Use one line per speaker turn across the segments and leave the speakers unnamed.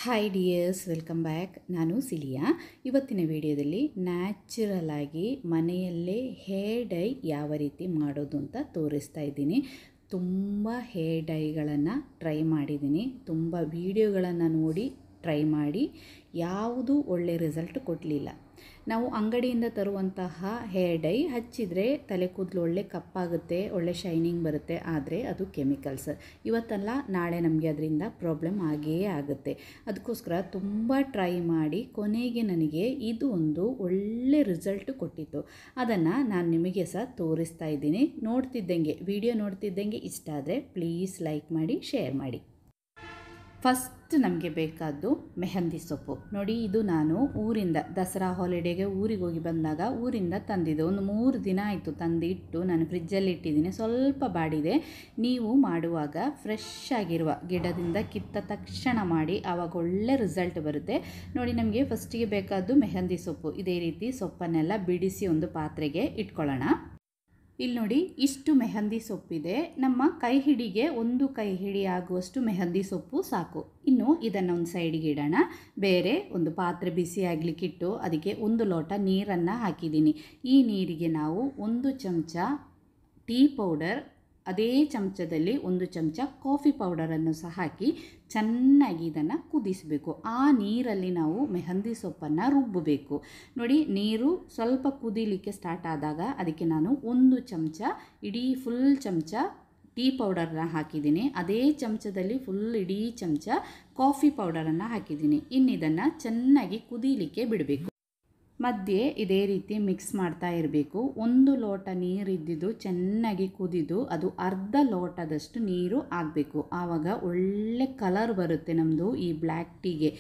Hi dears, welcome back. ನಾನು cilia. ಇವತ್ತಿನ ವಿಡಿಯೋದಲ್ಲಿ ನ್ಯಾಚುರಲ್ ಆಗಿ ಮನೆಯಲ್ಲೇ ಹೇರ್ ಡೈ ಯಾವ ರೀತಿ ಮಾಡೋದು ಅಂತ ತೋರಿಸ್ತಾ ಇದ್ದೀನಿ. ತುಂಬ ಹೇರ್ ಡೈಗಳನ್ನು ಟ್ರೈ ಮಾಡಿದ್ದೀನಿ, ತುಂಬ ವಿಡಿಯೋಗಳನ್ನು ನೋಡಿ ಟ್ರೈ ಮಾಡಿ ಯಾವುದೂ ಒಳ್ಳೆ ರಿಸಲ್ಟ್ ಕೊಡಲಿಲ್ಲ. ನಾವು ಅಂಗಡಿಯಿಂದ ತರುವಂತಹ ಹೇರ್ ಡೈ ಹಚ್ಚಿದರೆ ತಲೆ ಕೂದಲು ಒಳ್ಳೆ ಕಪ್ಪಾಗುತ್ತೆ, ಒಳ್ಳೆ ಶೈನಿಂಗ್ ಬರುತ್ತೆ. ಆದರೆ ಅದು ಕೆಮಿಕಲ್ಸ್. ಇವತ್ತಲ್ಲ ನಾಳೆ ನಮಗೆ ಅದರಿಂದ ಪ್ರಾಬ್ಲಮ್ ಆಗೇ ಆಗುತ್ತೆ. ಅದಕ್ಕೋಸ್ಕರ ತುಂಬ ಟ್ರೈ ಮಾಡಿ ಕೊನೆಗೆ ನನಗೆ ಇದು ಒಂದು ಒಳ್ಳೆ ರಿಸಲ್ಟ್ ಕೊಟ್ಟಿತ್ತು. ಅದನ್ನು ನಾನು ನಿಮಗೆ ಸಹ ತೋರಿಸ್ತಾ ಇದ್ದೀನಿ. ವಿಡಿಯೋ ನೋಡ್ತಿದ್ದಂಗೆ ಇಷ್ಟ ಆದರೆ ಪ್ಲೀಸ್ ಲೈಕ್ ಮಾಡಿ, ಶೇರ್ ಮಾಡಿ. ಫಸ್ಟ್ ನಮಗೆ ಬೇಕಾದ್ದು ಮೆಹಂದಿ ಸೊಪ್ಪು. ನೋಡಿ, ಇದು ನಾನು ಊರಿಂದ ದಸರಾ ಹಾಲಿಡೇಗೆ ಊರಿಗೆ ಹೋಗಿ ಬಂದಾಗ ಊರಿಂದ ತಂದಿದ್ದು. ಒಂದು 3 ದಿನ ಆಯಿತು ತಂದಿಟ್ಟು ನಾನು ಫ್ರಿಜ್ಜಲ್ಲಿ ಇಟ್ಟಿದ್ದೀನಿ. ಸ್ವಲ್ಪ ಬಾಡಿದೆ. ನೀವು ಮಾಡುವಾಗ ಫ್ರೆಶ್ ಆಗಿರುವ ಗಿಡದಿಂದ ಕಿತ್ತ ತಕ್ಷಣ ಮಾಡಿ, ಆವಾಗ ಒಳ್ಳೆ ರಿಸಲ್ಟ್ ಬರುತ್ತೆ. ನೋಡಿ, ನಮಗೆ ಫಸ್ಟಿಗೆ ಬೇಕಾದ್ದು ಮೆಹಂದಿ ಸೊಪ್ಪು. ಇದೇ ರೀತಿ ಸೊಪ್ಪನ್ನೆಲ್ಲ ಬಿಡಿಸಿ ಒಂದು ಪಾತ್ರೆಗೆ ಇಟ್ಕೊಳ್ಳೋಣ. ಇಲ್ಲಿ ನೋಡಿ, ಇಷ್ಟು ಮೆಹಂದಿ ಸೊಪ್ಪಿದೆ. ನಮ್ಮ ಕೈ ಹಿಡಿಗೆ 1 ಕೈ ಹಿಡಿ ಆಗುವಷ್ಟು ಮೆಹಂದಿ ಸೊಪ್ಪು ಸಾಕು. ಇನ್ನು ಇದನ್ನು ಒಂದು ಸೈಡಿಗೆ ಇಡೋಣ. ಬೇರೆ ಒಂದು ಪಾತ್ರೆ ಬಿಸಿ ಆಗಲಿಕ್ಕಿಟ್ಟು ಅದಕ್ಕೆ 1 ಲೋಟ ನೀರನ್ನು ಹಾಕಿದ್ದೀನಿ. ಈ ನೀರಿಗೆ ನಾವು 1 ಚಮಚ ಟೀ ಪೌಡರ್, ಅದೇ ಚಮಚದಲ್ಲಿ 1 ಚಮಚ ಕಾಫಿ ಪೌಡರನ್ನು ಸಹ ಹಾಕಿ ಚೆನ್ನಾಗಿ ಇದನ್ನು ಕುದಿಸಬೇಕು. ಆ ನೀರಲ್ಲಿ ನಾವು ಮೆಹಂದಿ ಸೊಪ್ಪನ್ನು ರುಬ್ಬಬೇಕು. ನೋಡಿ, ನೀರು ಸ್ವಲ್ಪ ಕುದಿಲಿಕ್ಕೆ ಸ್ಟಾರ್ಟ್ ಆದಾಗ ಅದಕ್ಕೆ ನಾನು 1 ಚಮಚ ಫುಲ್ ಚಮಚ ಟೀ ಪೌಡರನ್ನ ಹಾಕಿದ್ದೀನಿ. ಅದೇ ಚಮಚದಲ್ಲಿ ಇಡೀ ಚಮಚ ಕಾಫಿ ಪೌಡರನ್ನು ಹಾಕಿದ್ದೀನಿ. ಇನ್ನು ಇದನ್ನು ಚೆನ್ನಾಗಿ ಕುದೀಲಿಕ್ಕೆ ಬಿಡಬೇಕು. ಮಧ್ಯೆ ಇದೇ ರೀತಿ ಮಿಕ್ಸ್ ಮಾಡ್ತಾ ಇರಬೇಕು. 1 ಲೋಟ ನೀರಿದ್ದಿದ್ದು ಚೆನ್ನಾಗಿ ಕುದಿದು ಅದು ಅರ್ಧ ಲೋಟದಷ್ಟು ನೀರು ಆಗಬೇಕು. ಆವಾಗ ಒಳ್ಳೆ ಕಲರ್ ಬರುತ್ತೆ ನಮ್ಮದು ಈ ಬ್ಲ್ಯಾಕ್ ಟೀಗೆ.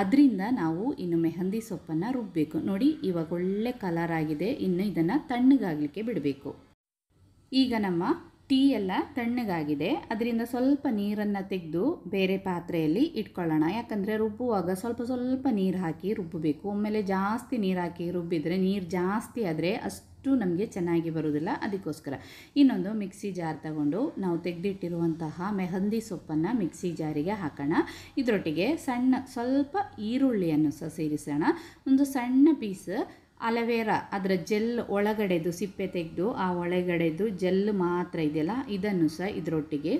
ಅದರಿಂದ ನಾವು ಇನ್ನು ಮೆಹಂದಿ ಸೊಪ್ಪನ್ನು ರುಬ್ಬಬೇಕು. ನೋಡಿ, ಇವಾಗ ಒಳ್ಳೆ ಕಲರ್ ಆಗಿದೆ. ಇನ್ನು ಇದನ್ನು ತಣ್ಣಗಾಗಲಿಕ್ಕೆ ಬಿಡಬೇಕು. ಈಗ ನಮ್ಮ ಟೀ ಎಲ್ಲ ತಣ್ಣಗಾಗಿದೆ. ಅದರಿಂದ ಸ್ವಲ್ಪ ನೀರನ್ನು ತೆಗೆದು ಬೇರೆ ಪಾತ್ರೆಯಲ್ಲಿ ಇಟ್ಕೊಳ್ಳೋಣ. ಯಾಕಂದರೆ ರುಬ್ಬುವಾಗ ಸ್ವಲ್ಪ ನೀರು ಹಾಕಿ ರುಬ್ಬಬೇಕು. ಒಮ್ಮೆಲೆ ಜಾಸ್ತಿ ನೀರು ಹಾಕಿ ರುಬ್ಬಿದರೆ ನೀರು ಜಾಸ್ತಿ ಆದರೆ ಅಷ್ಟು ನಮಗೆ ಚೆನ್ನಾಗಿ ಬರೋದಿಲ್ಲ. ಅದಕ್ಕೋಸ್ಕರ ಇನ್ನೊಂದು ಮಿಕ್ಸಿ ಜಾರ್ ತಗೊಂಡು ನಾವು ತೆಗೆದಿಟ್ಟಿರುವಂತಹ ಮೆಹಂದಿ ಸೊಪ್ಪನ್ನು ಮಿಕ್ಸಿ ಜಾರಿಗೆ ಹಾಕೋಣ. ಇದರೊಟ್ಟಿಗೆ ಸ್ವಲ್ಪ ಈರುಳ್ಳಿಯನ್ನು ಸಹ ಸೇರಿಸೋಣ. ಒಂದು ಸಣ್ಣ ಪೀಸ್ ಅಲವೇರಾ, ಅದರ ಜೆಲ್ ಒಳಗಡೆದು ಸಿಪ್ಪೆ ತೆಗೆದು ಆ ಒಳಗಡೆದು ಜೆಲ್ ಮಾತ್ರ ಇದೆಯಲ್ಲ, ಇದನ್ನು ಸಹ ಇದರೊಟ್ಟಿಗೆ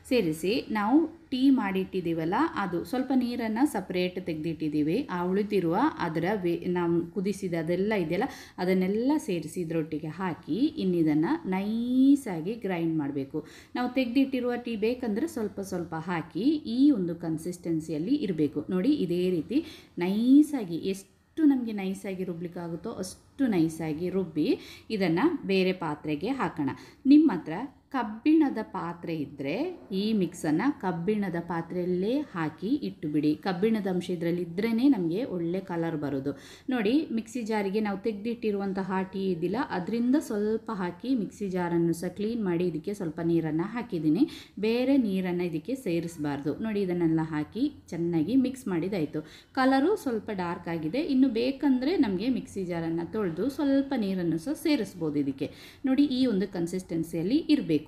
ಸೇರಿಸಿ ನಾವು ಟೀ ಮಾಡಿಟ್ಟಿದ್ದೀವಲ್ಲ, ಅದು ಸ್ವಲ್ಪ ನೀರನ್ನು ಸಪ್ರೇಟ್ ತೆಗೆದಿಟ್ಟಿದ್ದೀವಿ. ಆ ಉಳಿದಿರುವ ಅದರ ನಾವು ಕುದಿಸಿದ ಅದೆಲ್ಲ ಇದೆಯಲ್ಲ, ಅದನ್ನೆಲ್ಲ ಸೇರಿಸಿ ಇದರೊಟ್ಟಿಗೆ ಹಾಕಿ ಇನ್ನಿದನ್ನು ನೈಸಾಗಿ ಗ್ರೈಂಡ್ ಮಾಡಬೇಕು. ನಾವು ತೆಗೆದಿಟ್ಟಿರುವ ಟೀ ಬೇಕಂದರೆ ಸ್ವಲ್ಪ ಹಾಕಿ ಈ ಒಂದು ಕನ್ಸಿಸ್ಟೆನ್ಸಿಯಲ್ಲಿ ಇರಬೇಕು. ನೋಡಿ, ಇದೇ ರೀತಿ ನೈಸಾಗಿ ಎಷ್ಟು ನಮಗೆ ನೈಸಾಗಿ ರುಬ್ಲಿಕ್ಕಾಗುತ್ತೋ ಅಷ್ಟು ನೈಸಾಗಿ ರುಬ್ಬಿ ಇದನ್ನು ಬೇರೆ ಪಾತ್ರೆಗೆ ಹಾಕೋಣ. ನಿಮ್ಮ ಹತ್ರ ಕಬ್ಬಿಣದ ಪಾತ್ರೆ ಇದ್ದರೆ ಈ ಮಿಕ್ಸನ್ನು ಕಬ್ಬಿಣದ ಪಾತ್ರೆಯಲ್ಲೇ ಹಾಕಿ ಇಟ್ಟು ಬಿಡಿ. ಕಬ್ಬಿಣದ ಅಂಶ ಇದರಲ್ಲಿ ಇದ್ರೇ ನಮಗೆ ಒಳ್ಳೆ ಕಲರ್ ಬರೋದು. ನೋಡಿ, ಮಿಕ್ಸಿ ಜಾರಿಗೆ ನಾವು ತೆಗೆದಿಟ್ಟಿರುವಂತಹ ಟೀ ಇದ್ದಿಲ್ಲ, ಅದರಿಂದ ಸ್ವಲ್ಪ ಹಾಕಿ ಮಿಕ್ಸಿ ಜಾರನ್ನು ಸಹ ಕ್ಲೀನ್ ಮಾಡಿ ಇದಕ್ಕೆ ಸ್ವಲ್ಪ ನೀರನ್ನು ಹಾಕಿದ್ದೀನಿ. ಬೇರೆ ನೀರನ್ನು ಇದಕ್ಕೆ ಸೇರಿಸಬಾರ್ದು. ನೋಡಿ, ಇದನ್ನೆಲ್ಲ ಹಾಕಿ ಚೆನ್ನಾಗಿ ಮಿಕ್ಸ್ ಮಾಡಿದಾಯಿತು. ಕಲರು ಸ್ವಲ್ಪ ಡಾರ್ಕ್ ಆಗಿದೆ. ಇನ್ನು ಬೇಕಂದರೆ ನಮಗೆ ಮಿಕ್ಸಿ ಜಾರನ್ನು ತೊಳೆದು ಸ್ವಲ್ಪ ನೀರನ್ನು ಸಹ ಸೇರಿಸ್ಬೋದು ಇದಕ್ಕೆ. ನೋಡಿ, ಈ ಒಂದು ಕನ್ಸಿಸ್ಟೆನ್ಸಿಯಲ್ಲಿ ಇರಬೇಕು.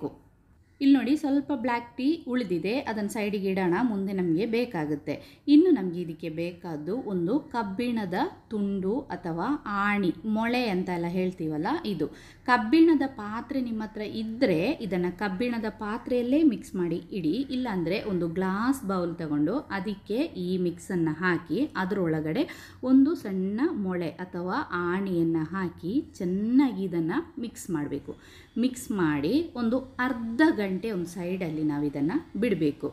ಇಲ್ಲಿ ನೋಡಿ, ಸ್ವಲ್ಪ ಬ್ಲ್ಯಾಕ್ ಟೀ ಉಳಿದಿದೆ. ಅದನ್ನು ಸೈಡಿಗೆ ಇಡೋಣ, ಮುಂದೆ ನಮಗೆ ಬೇಕಾಗುತ್ತೆ. ಇನ್ನು ನಮಗೆ ಇದಕ್ಕೆ ಬೇಕಾದ್ದು ಒಂದು ಕಬ್ಬಿಣದ ತುಂಡು ಅಥವಾ ಆಣಿ, ಮೊಳೆ ಅಂತೆಲ್ಲ ಹೇಳ್ತೀವಲ್ಲ, ಇದು ಕಬ್ಬಿಣದ ಪಾತ್ರೆ ನಿಮ್ಮ ಹತ್ರ ಇದ್ದರೆ ಇದನ್ನು ಕಬ್ಬಿಣದ ಪಾತ್ರೆಯಲ್ಲೇ ಮಿಕ್ಸ್ ಮಾಡಿ ಇಡಿ. ಇಲ್ಲಾಂದರೆ ಒಂದು ಗ್ಲಾಸ್ ಬೌಲ್ ತಗೊಂಡು ಅದಕ್ಕೆ ಈ ಮಿಕ್ಸನ್ನು ಹಾಕಿ ಅದರೊಳಗಡೆ ಒಂದು ಸಣ್ಣ ಮೊಳೆ ಅಥವಾ ಆಣಿಯನ್ನು ಹಾಕಿ ಚೆನ್ನಾಗಿ ಇದನ್ನು ಮಿಕ್ಸ್ ಮಾಡಬೇಕು. ಮಿಕ್ಸ್ ಮಾಡಿ ಒಂದು ಅರ್ಧ ಗಂಟೆ ಒಂದು ಸೈಡಲ್ಲಿ ನಾವು ಇದನ್ನು ಬಿಡಬೇಕು.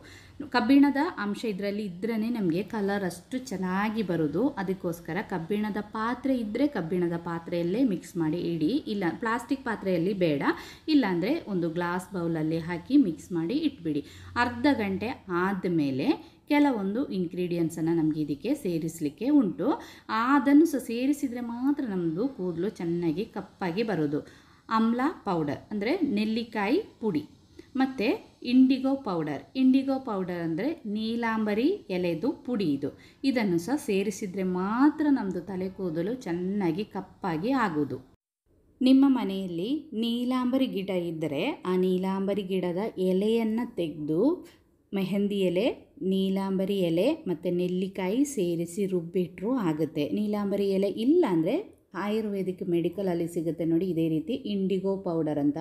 ಕಬ್ಬಿಣದ ಅಂಶ ಇದರಲ್ಲಿ ಇದ್ರೇ ನಮಗೆ ಕಲರ್ ಅಷ್ಟು ಚೆನ್ನಾಗಿ ಬರೋದು. ಅದಕ್ಕೋಸ್ಕರ ಕಬ್ಬಿಣದ ಪಾತ್ರೆ ಇದ್ದರೆ ಕಬ್ಬಿಣದ ಪಾತ್ರೆಯಲ್ಲೇ ಮಿಕ್ಸ್ ಮಾಡಿ ಇಡಿ. ಇಲ್ಲ, ಪ್ಲಾಸ್ಟಿಕ್ ಪಾತ್ರೆಯಲ್ಲಿ ಬೇಡ. ಇಲ್ಲಾಂದರೆ ಒಂದು ಗ್ಲಾಸ್ ಬೌಲಲ್ಲಿ ಹಾಕಿ ಮಿಕ್ಸ್ ಮಾಡಿ ಇಟ್ಬಿಡಿ. ಅರ್ಧ ಗಂಟೆ ಆದಮೇಲೆ ಕೆಲವೊಂದು ಇಂಗ್ರೀಡಿಯೆಂಟ್ಸನ್ನು ನಮಗೆ ಇದಕ್ಕೆ ಸೇರಿಸಲಿಕ್ಕೆ ಉಂಟು. ಅದನ್ನು ಸಹ ಸೇರಿಸಿದರೆ ಮಾತ್ರ ನಮ್ಮದು ಕೂದಲು ಚೆನ್ನಾಗಿ ಕಪ್ಪಾಗಿ ಬರೋದು. ಆಮ್ಲ ಪೌಡರ್ ಅಂದರೆ ನೆಲ್ಲಿಕಾಯಿ ಪುಡಿ, ಮತ್ತು ಇಂಡಿಗೋ ಪೌಡರ್ ಅಂದರೆ ನೀಲಾಂಬರಿ ಎಲೆದು ಪುಡಿ. ಇದನ್ನು ಸಹ ಸೇರಿಸಿದರೆ ಮಾತ್ರ ನಮ್ಮದು ತಲೆ ಕೂದಲು ಚೆನ್ನಾಗಿ ಕಪ್ಪಾಗಿ ಆಗೋದು. ನಿಮ್ಮ ಮನೆಯಲ್ಲಿ ನೀಲಾಂಬರಿ ಗಿಡ ಇದ್ದರೆ ಆ ನೀಲಾಂಬರಿ ಗಿಡದ ಎಲೆಯನ್ನು ತೆಗೆದು ಮೆಹಂದಿ ಎಲೆ ನೀಲಾಂಬರಿ ಎಲೆ ಮತ್ತು ನೆಲ್ಲಿಕಾಯಿ ಸೇರಿಸಿ ರುಬ್ಬಿಟ್ರೂ ಆಗುತ್ತೆ. ನೀಲಾಂಬರಿ ಎಲೆ ಇಲ್ಲ ಅಂದರೆ ಆಯುರ್ವೇದಿಕ್ ಮೆಡಿಕಲಲ್ಲಿ ಸಿಗುತ್ತೆ ನೋಡಿ, ಇದೇ ರೀತಿ ಇಂಡಿಗೋ ಪೌಡರ್ ಅಂತ,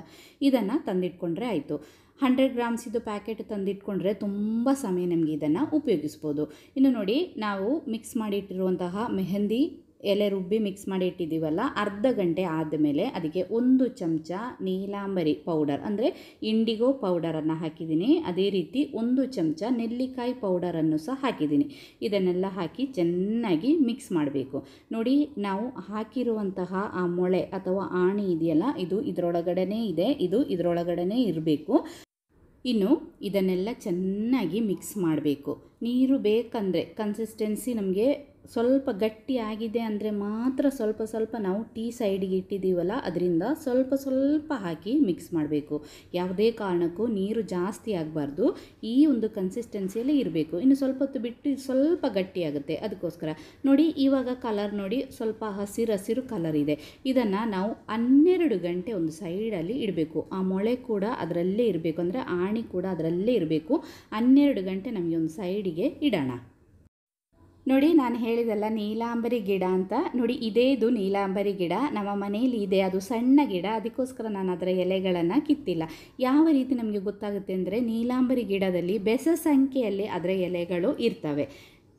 ಇದನ್ನು ತಂದಿಟ್ಕೊಂಡ್ರೆ ಆಯಿತು. 100 ಗ್ರಾಮ್ಸ್ ಇದು ಪ್ಯಾಕೆಟ್ ತಂದಿಟ್ಕೊಂಡ್ರೆ ತುಂಬ ಸಮಯ ನಮಗೆ ಇದನ್ನು ಉಪಯೋಗಿಸ್ಬೋದು. ಇನ್ನು ನೋಡಿ, ನಾವು ಮಿಕ್ಸ್ ಮಾಡಿಟ್ಟಿರುವಂತಹ ಮೆಹಂದಿ ಎಲೆ ರುಬ್ಬಿ ಮಿಕ್ಸ್ ಮಾಡಿ ಇಟ್ಟಿದ್ದೀವಲ್ಲ, ಅರ್ಧ ಗಂಟೆ ಆದಮೇಲೆ ಅದಕ್ಕೆ 1 ಚಮಚ ನೀಲಾಂಬರಿ ಪೌಡರ್ ಅಂದರೆ ಇಂಡಿಗೋ ಪೌಡರನ್ನು ಹಾಕಿದ್ದೀನಿ. ಅದೇ ರೀತಿ 1 ಚಮಚ ನೆಲ್ಲಿಕಾಯಿ ಪೌಡರನ್ನು ಸಹ ಹಾಕಿದ್ದೀನಿ. ಇದನ್ನೆಲ್ಲ ಹಾಕಿ ಚೆನ್ನಾಗಿ ಮಿಕ್ಸ್ ಮಾಡಬೇಕು. ನೋಡಿ, ನಾವು ಹಾಕಿರುವಂತಹ ಆ ಮೊಳೆ ಅಥವಾ ಆಣಿ ಇದೆಯಲ್ಲ, ಇದು ಇದರೊಳಗಡೆ ಇದೆ, ಇದು ಇದರೊಳಗಡೆ ಇರಬೇಕು. ಇನ್ನು ಇದನ್ನೆಲ್ಲ ಚೆನ್ನಾಗಿ ಮಿಕ್ಸ್ ಮಾಡಬೇಕು. ನೀರು ಬೇಕಂದರೆ ಕನ್ಸಿಸ್ಟೆನ್ಸಿ ನಮಗೆ ಸ್ವಲ್ಪ ಗಟ್ಟಿಯಾಗಿದೆ ಅಂದರೆ ಮಾತ್ರ ಸ್ವಲ್ಪ ನಾವು ಟೀ ಸೈಡಿಗೆ ಇಟ್ಟಿದ್ದೀವಲ್ಲ ಅದರಿಂದ ಸ್ವಲ್ಪ ಹಾಕಿ ಮಿಕ್ಸ್ ಮಾಡಬೇಕು. ಯಾವುದೇ ಕಾರಣಕ್ಕೂ ನೀರು ಜಾಸ್ತಿ ಆಗಬಾರ್ದು, ಈ ಒಂದು ಕನ್ಸಿಸ್ಟೆನ್ಸಿಯಲ್ಲೇ ಇರಬೇಕು. ಇನ್ನು ಸ್ವಲ್ಪ ಹೊತ್ತು ಬಿಟ್ಟು ಸ್ವಲ್ಪ ಗಟ್ಟಿಯಾಗುತ್ತೆ, ಅದಕ್ಕೋಸ್ಕರ ನೋಡಿ ಇವಾಗ ಕಲರ್ ನೋಡಿ ಸ್ವಲ್ಪ ಹಸಿರು ಕಲರ್ ಇದೆ. ಇದನ್ನು ನಾವು 12 ಗಂಟೆ ಒಂದು ಸೈಡಲ್ಲಿ ಇಡಬೇಕು. ಆ ಮೊಳೆ ಕೂಡ ಅದರಲ್ಲೇ ಇರಬೇಕು, ಅಂದರೆ ಆಣಿ ಕೂಡ ಅದರಲ್ಲೇ ಇರಬೇಕು. 12 ಗಂಟೆ ನಮಗೆ ಒಂದು ಸೈಡಿಗೆ ಇಡೋಣ. ನೋಡಿ, ನಾನು ಹೇಳಿದಲ್ಲ ನೀಲಾಂಬರಿ ಗಿಡ ಅಂತ, ನೋಡಿ ಇದು ನೀಲಾಂಬರಿ ಗಿಡ ನಮ್ಮ ಮನೆಯಲ್ಲಿ ಇದೆ. ಅದು ಸಣ್ಣ ಗಿಡ, ಅದಕ್ಕೋಸ್ಕರ ನಾನು ಅದರ ಎಲೆಗಳನ್ನು ಕಿತ್ತಿಲ್ಲ. ಯಾವ ರೀತಿ ನಮಗೆ ಗೊತ್ತಾಗುತ್ತೆ ಅಂದರೆ, ನೀಲಾಂಬರಿ ಗಿಡದಲ್ಲಿ ಬೆಸ ಸಂಖ್ಯೆಯಲ್ಲಿ ಅದರ ಎಲೆಗಳು ಇರ್ತವೆ.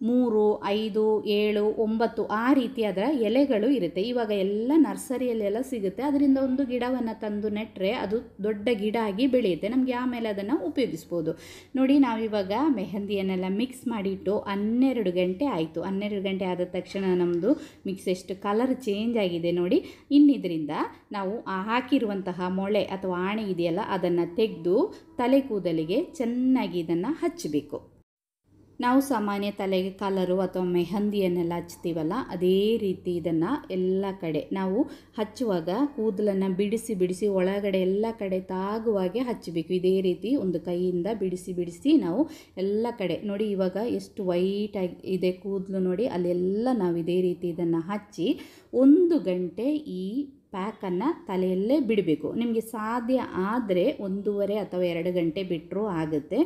3, 5, 7, 9 ಆ ರೀತಿ ಅದರ ಎಲೆಗಳು ಇರುತ್ತೆ. ಇವಾಗ ಎಲ್ಲ ನರ್ಸರಿಯಲ್ಲೆಲ್ಲ ಸಿಗುತ್ತೆ. ಅದರಿಂದ ಒಂದು ಗಿಡವನ್ನು ತಂದು ನೆಟ್ಟರೆ ಅದು ದೊಡ್ಡ ಗಿಡ ಆಗಿ ಬೆಳೆಯುತ್ತೆ. ನಮಗೆ ಆಮೇಲೆ ಅದನ್ನು ಉಪಯೋಗಿಸ್ಬೋದು. ನೋಡಿ, ನಾವಿವಾಗ ಮೆಹಂದಿಯನ್ನೆಲ್ಲ ಮಿಕ್ಸ್ ಮಾಡಿಟ್ಟು 12 ಗಂಟೆ ಆಯಿತು. 12 ಗಂಟೆ ಆದ ತಕ್ಷಣ ನಮ್ಮದು ಮಿಕ್ಸ್ ಎಷ್ಟು ಕಲರ್ ಚೇಂಜ್ ಆಗಿದೆ ನೋಡಿ. ಇನ್ನಿದರಿಂದ ನಾವು ಹಾಕಿರುವಂತಹ ಮೊಳೆ ಅಥವಾ ಆಣೆ ಇದೆಯಲ್ಲ ಅದನ್ನು ತೆಗೆದು ತಲೆ ಕೂದಲಿಗೆ ಚೆನ್ನಾಗಿ ಇದನ್ನು ಹಚ್ಚಬೇಕು. ನಾವು ಸಾಮಾನ್ಯ ತಲೆಗೆ ಕಲರು ಅಥವಾ ಮೆಹಂದಿಯನ್ನೆಲ್ಲ ಹಚ್ತೀವಲ್ಲ, ಅದೇ ರೀತಿ ಇದನ್ನು ಎಲ್ಲ ಕಡೆ ನಾವು ಹಚ್ಚುವಾಗ ಕೂದಲನ್ನು ಬಿಡಿಸಿ ಒಳಗಡೆ ಎಲ್ಲ ಕಡೆ ತಾಗುವಾಗೆ ಹಚ್ಚಬೇಕು. ಇದೇ ರೀತಿ ಒಂದು ಕೈಯಿಂದ ಬಿಡಿಸಿ ನಾವು ಎಲ್ಲ ಕಡೆ ನೋಡಿ, ಇವಾಗ ಎಷ್ಟು ವೈಟಾಗಿ ಇದೆ ಕೂದಲು ನೋಡಿ, ಅಲ್ಲೆಲ್ಲ ನಾವು ಇದೇ ರೀತಿ ಇದನ್ನು ಹಚ್ಚಿ 1 ಗಂಟೆ ಈ ಪ್ಯಾಕನ್ನು ತಲೆಯಲ್ಲೇ ಬಿಡಬೇಕು. ನಿಮಗೆ ಸಾಧ್ಯ ಆದರೆ 1.5 ಅಥವಾ 2 ಗಂಟೆ ಬಿಟ್ಟರೂ ಆಗುತ್ತೆ.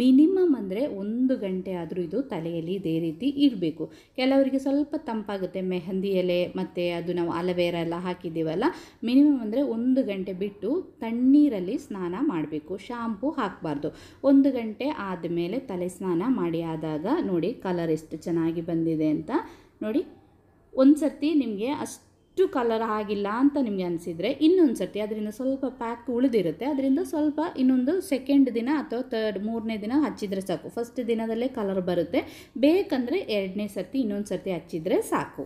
ಮಿನಿಮಮ್ ಅಂದರೆ 1 ಗಂಟೆ ಆದರೂ ಇದು ತಲೆಯಲ್ಲಿ ಇದೇ ರೀತಿ ಇರಬೇಕು. ಕೆಲವರಿಗೆ ಸ್ವಲ್ಪ ತಂಪಾಗುತ್ತೆ ಮೆಹಂದಿ ಎಲೆ ಮತ್ತು ಅದು ನಾವು ಅಲೋವೆರಾ ಎಲ್ಲ ಹಾಕಿದ್ದೀವಲ್ಲ, ಮಿನಿಮಮ್ ಅಂದರೆ 1 ಗಂಟೆ ಬಿಟ್ಟು ತಣ್ಣೀರಲ್ಲಿ ಸ್ನಾನ ಮಾಡಬೇಕು. ಶಾಂಪೂ ಹಾಕಬಾರ್ದು. 1 ಗಂಟೆ ಆದಮೇಲೆ ತಲೆ ಸ್ನಾನ ಮಾಡಿ ಆದಾಗ ನೋಡಿ ಕಲರ್ ಎಷ್ಟು ಚೆನ್ನಾಗಿ ಬಂದಿದೆ ಅಂತ ನೋಡಿ. ಒಂದು ಸರ್ತಿ ನಿಮಗೆ ಅಷ್ಟು ಕಲರ್ ಆಗಿಲ್ಲ ಅಂತ ನಿಮಗೆ ಅನಿಸಿದರೆ ಇನ್ನೊಂದು ಸರ್ತಿ ಅದರಿಂದ ಸ್ವಲ್ಪ ಪ್ಯಾಕ್ ಉಳಿದಿರುತ್ತೆ, ಅದರಿಂದ ಸ್ವಲ್ಪ ಇನ್ನೊಂದು ಸೆಕೆಂಡ್ ದಿನ ಅಥವಾ ಮೂರನೇ ದಿನ ಹಚ್ಚಿದರೆ ಸಾಕು. ಫಸ್ಟ್ ದಿನದಲ್ಲೇ ಕಲರ್ ಬರುತ್ತೆ. ಬೇಕಂದರೆ 2ನೇ ಸರ್ತಿ ಇನ್ನೊಂದು ಸರ್ತಿ ಹಚ್ಚಿದರೆ ಸಾಕು.